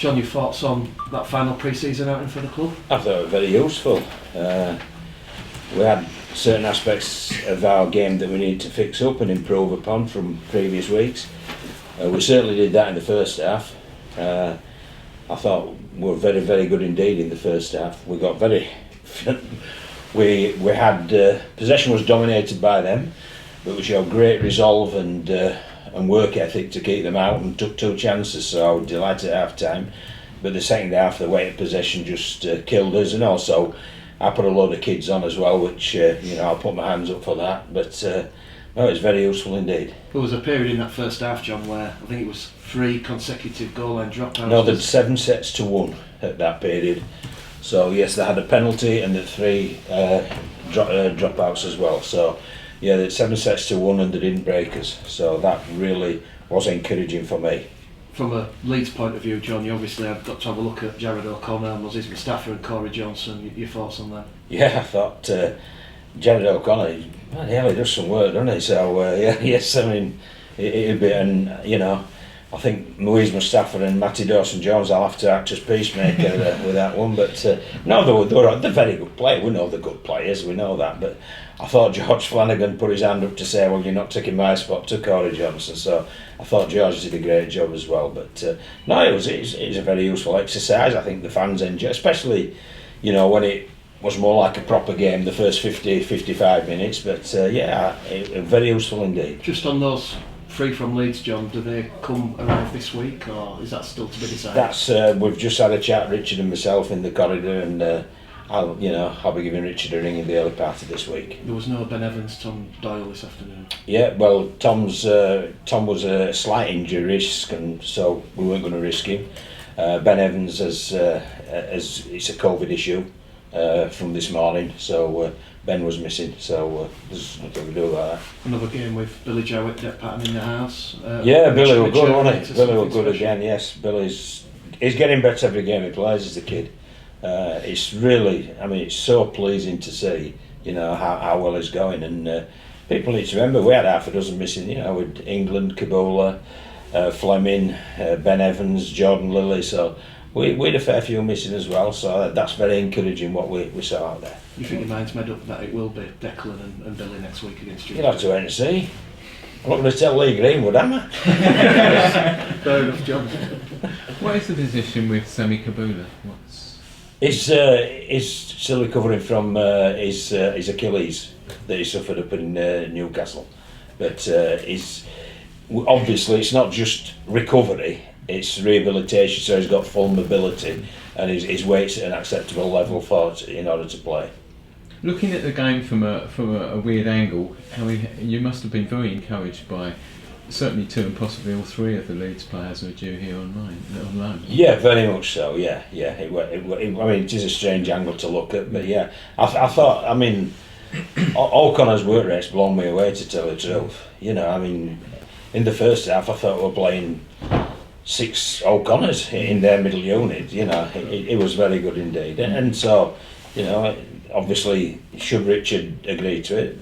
John, your thoughts on that final pre-season outing for the club? I thought it was very useful. We had certain aspects of our game that we needed to fix up and improve upon from previous weeks. We certainly did that in the first half. I thought we were very, very good indeed in the first half. We got very... we had... possession was dominated by them, but we showed great resolve and work ethic to keep them out and took 2 chances, so I was delighted at half time. But the second half, the weight of possession just killed us, and also I put a load of kids on as well, which I'll put my hands up for that. But no, it was very useful indeed. There was a period in that first half, John, where I think it was 3 consecutive goal line dropouts. No, they had 7 sets to 1 at that period. So yes, they had a penalty and the 3 dropouts as well. So yeah, they had 7 sets to 1 and they didn't break us. So that really was encouraging for me. From a Leeds point of view, John, you obviously have got to have a look at Jared O'Connor, Moses Mustafa and Corey Johnson. Your thoughts on that? Yeah, I thought Jared O'Connor, man, he does some work, doesn't he? So yes, I mean, it'd be, and I think Louise Mustafa and Matty Dawson-Jones, I'll have to act as peacemaker with that one. But no, they're very good players. We know they're good players, we know that. But I thought George Flanagan put his hand up to say, well, you're not taking my spot to Corey Johnson. So I thought George did a great job as well. But no, it was a very useful exercise. I think the fans enjoy, especially, when it was more like a proper game, the first 50-55 minutes. But very useful indeed. Just on those 3 from Leeds, John, do they arrive this week, or is that still to be decided? That's we've just had a chat, Richard and myself, in the corridor, and I'll be giving Richard a ring in the early part of this week. There was no Ben Evans, Tom Doyle this afternoon. Yeah, well, Tom was a slight injury risk, and so we weren't going to risk him. Ben Evans as it's a COVID issue from this morning, so Ben was missing, so there's nothing to do about that. Another game with Billy Jowett, Depp Patton in the house. Billy was good, wasn't he? Billy was good again, yes. He's getting better every game he plays as a kid. It's really, it's so pleasing to see, how well he's going. And people need to remember, we had half a dozen missing, with England, Kabula, Fleming, Ben Evans, Jordan Lilly, so we had a fair few missing as well, so that's very encouraging what we saw out there. You think your mind's made up that it will be Declan and Billy next week against you? You'll have to wait and see. I'm not going to tell Lee Greenwood, am I? Fair enough, John. What is the position with Sami Kabula? He's still recovering from his Achilles that he suffered up in Newcastle. But obviously it's not just recovery, it's rehabilitation, so he's got full mobility and his weight's at an acceptable level in order to play. Looking at the game from a weird angle, you must have been very encouraged by certainly 2 and possibly all 3 of the Leeds players who are due here on loan. Yeah, very much so. Yeah. It is a strange angle to look at, but yeah, I thought. O'Connor's work rate's blown me away, to tell the truth. In the first half, I thought we were playing 6 O'Connors in their middle unit. It was very good indeed, and so obviously, should Richard agree to it,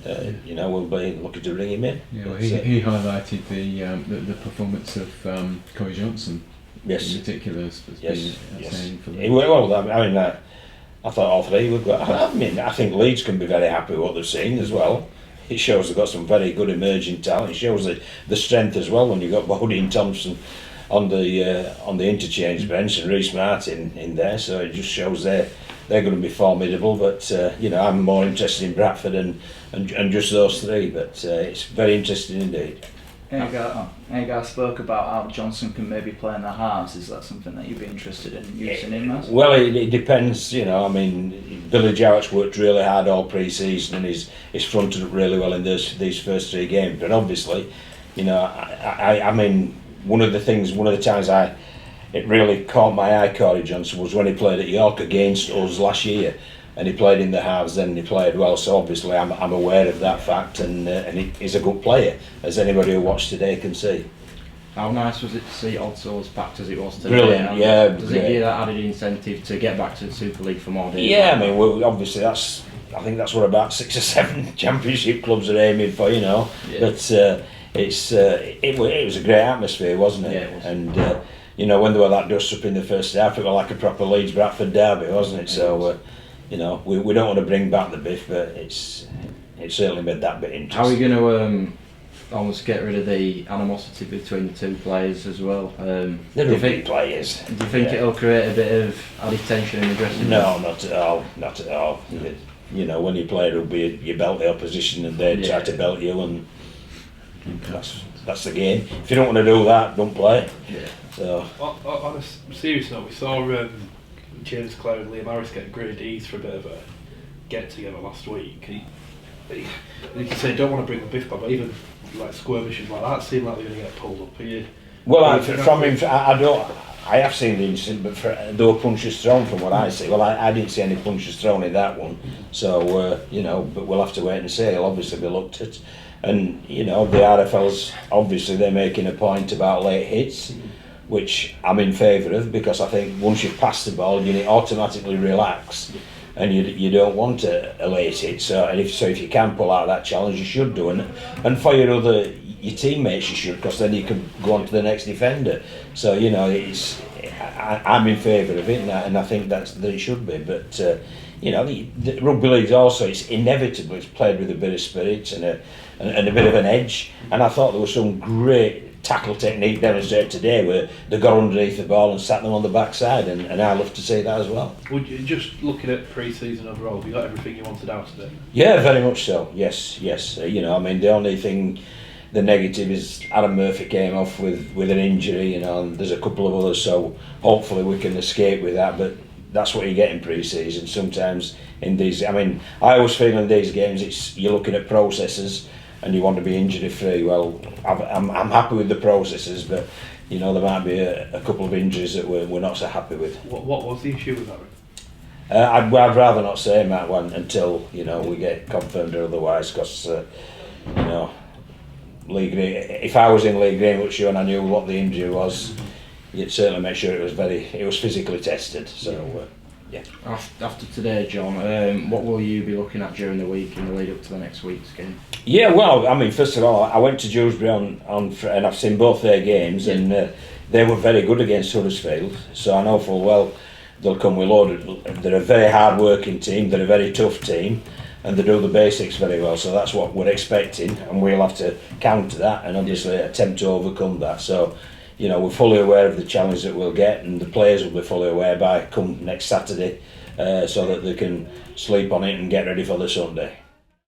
we'll be looking to bring him in. Yeah, well, he highlighted the performance of Corey Johnson, yes, in particular, as being outstanding for them. Well, I thought all 3 were good. I think Leeds can be very happy with what they've seen as well. It shows they've got some very good emerging talent. It shows the strength as well when you've got Bodie and Thompson on the interchange bench and Reece Martin in there. So it just shows they're going to be formidable. But I'm more interested in Bradford and just those 3. But it's very interesting indeed. Agar spoke about how Johnson can maybe play in the halves. Is that something that you'd be interested in using him as? Well, it depends. Billy Jowett's worked really hard all pre-season and he's fronted up really well in these first 3 games. But obviously, one of the times it really caught my eye, Corey Johnson, was when he played at York against us last year, and he played in the halves then and he played well. So obviously I'm aware of that fact, and he's a good player, as anybody who watched today can see. How nice was it to see Odsal as packed as it was today? Brilliant, yeah. Does it give you that added incentive to get back to the Super League for more days? Yeah, obviously I think that's what about 6 or 7 championship clubs are aiming for, Yeah. But it was a great atmosphere, wasn't it? Yeah, it was. And you know, when they were that dust up in the first half, it was like a proper Leeds Bradford derby, wasn't it? So, you know, we don't want to bring back the biff, but it certainly made that bit interesting. How are you going to almost get rid of the animosity between the two players as well? They're big players. Do you think it'll create a bit of added tension in the dressing room? No, not at all. Not at all. You know, when you play rugby, you belt the opposition and they try to belt you, and that's the game. If you don't want to do that, don't play. Yeah. So. On a serious note, we saw James Clare and Liam Harris get grade E's for a bit of a get together last week. You say don't want to bring the biff back, but even like skirmishes like that seem like they're going to get pulled up. Well, from him, I have seen the incident, but there were punches thrown from what I see. Well, I didn't see any punches thrown in that one, so you know. But we'll have to wait and see. It'll obviously be looked at, and you know, the RFL's obviously they're making a point about late hits, which I'm in favour of, because I think once you've passed the ball, you automatically relax, and you don't want a late hit. So if you can pull out that challenge, you should do, and for your teammates you should, because then you can go on to the next defender. So you know, I'm in favour of it, and I think that it should be. But you know, the rugby league also, it's inevitable. It's played with a bit of spirit and a bit of an edge. And I thought there was some great tackle technique demonstrated today where they got underneath the ball and sat them on the backside, and I love to see that as well. Would you, just looking at pre-season overall, have you got everything you wanted out of it? Yeah, very much so. Yes. You know, I mean, the only thing, the negative is Adam Murphy came off with an injury, you know, and there's a couple of others, so hopefully we can escape with that. But that's what you get in pre-season. Sometimes in these, I mean, I always feel in these games, you're looking at processes and you want to be injury free. Well, I'm happy with the processes, but you know, there might be a couple of injuries that we're not so happy with. What was the issue with that? I'd rather not say, Matt, until you know we get confirmed or otherwise, because you know, League Green. If I was in League Green, which and I knew what the injury was, you'd certainly make sure it was physically tested. So yeah. After today, John, what will you be looking at during the week in the lead up to the next week's game? Yeah, well, I mean, first of all, I went to Dewsbury and I've seen both their games, and they were very good against Huddersfield. So I know full well they'll come with loaded. They're a very hard-working team. They're a very tough team, and they do the basics very well. So that's what we're expecting, and we'll have to counter that and obviously attempt to overcome that. So, you know, we're fully aware of the challenge that we'll get, and the players will be fully aware by come next Saturday, so that they can sleep on it and get ready for the Sunday.